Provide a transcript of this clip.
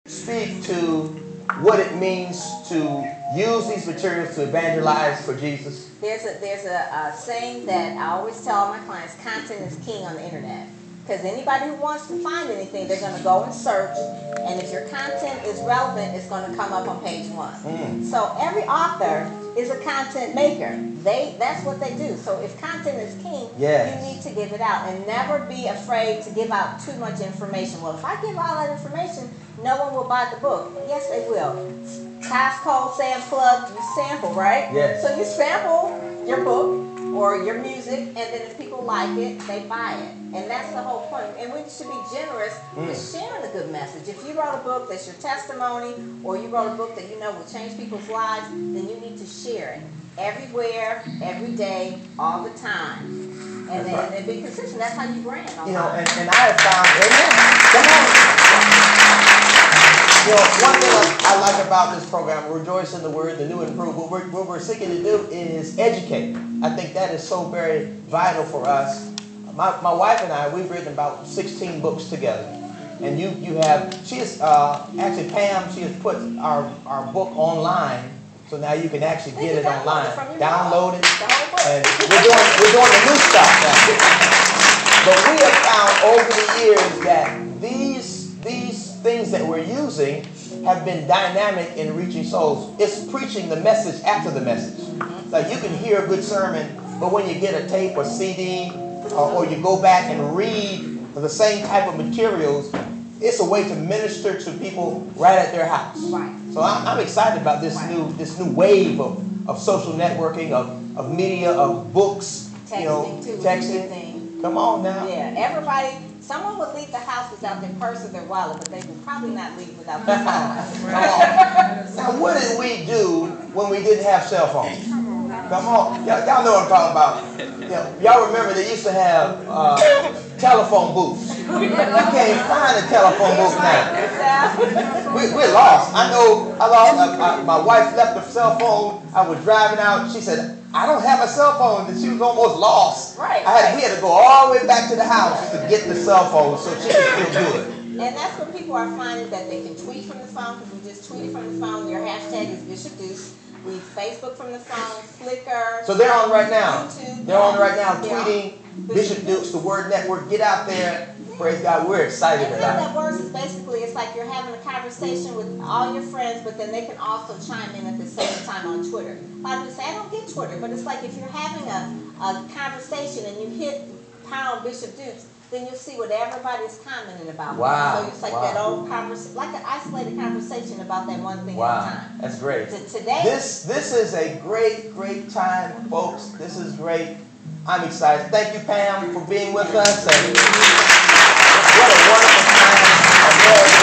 Speak to what it means to use these materials to evangelize for Jesus. There's a saying that I always tell all my clients: content is king on the internet. Because anybody who wants to find anything, they're going to go and search, and if your content is relevant, it's going to come up on page 1. So every author is a content maker. That's what they do. So if content is king, yes, you need to give it out, and never be afraid to give out too much information. Well, if I give all that information, no one will buy the book. Yes, they will. Costco, Sam's Club, you sample, right? Yes. So you sample your book or your music, and then if people like it, they buy it. And that's the whole point. And we should be generous with sharing a good message. If you wrote a book that's your testimony, or you wrote a book that you know will change people's lives, then you need to share it everywhere, every day, all the time. And then be consistent. That's how you brand online. You know, and I have found, amen. Come on. You know, one thing I like about this program, Rejoice in the Word, the new and improved, what we're seeking to do is educate. I think that is so very vital for us. My wife and I, we've written about 16 books together. And you have, she is, actually Pam, she has put our book online. So now you can actually get it online. Download it. And we're doing the new stuff now. But we have found over the years that these things that we're using have been dynamic in reaching souls. It's preaching the message after the message. Like you can hear a good sermon, but when you get a tape or CD, or you go back and read the same type of materials, it's a way to minister to people right at their house. Right. So I'm excited about this new wave of social networking, of media, of books, texting. Come on now. Yeah, everybody. Someone would leave the house without their purse or their wallet, but they would probably not leave without their phone. Now, what did we do when we didn't have cell phones? Come on. Y'all know what I'm talking about. Y'all remember they used to have telephone booths. You can't find a telephone booth now. We're lost. I lost. My wife left her cell phone. I was driving out. She said, I don't have a cell phone. And she was almost lost. Right. We had to go all the way back to the house to get the cell phone so she could feel good. And that's what people are finding, that they can tweet from the phone, because we just tweeted from the phone. Your hashtag is Bishop Deuce. We Facebook from the phone, Flickr. So they're on right now. YouTube. They're on right now, tweeting Bishop Dukes, the Word Network. Get out there. Praise God. We're excited about it. And how that works is basically, it's like you're having a conversation with all your friends, but then they can also chime in at the same time on Twitter. A lot of people say, I don't get Twitter, but it's like if you're having a conversation and you hit pound Bishop Dukes, then you'll see what everybody's commenting about. Wow. So it's like that old conversation, like an isolated conversation about that one thing at a time. That's great. Today, this is a great time, folks. This is great. I'm excited. Thank you, Pam, for being with us. And what a wonderful time.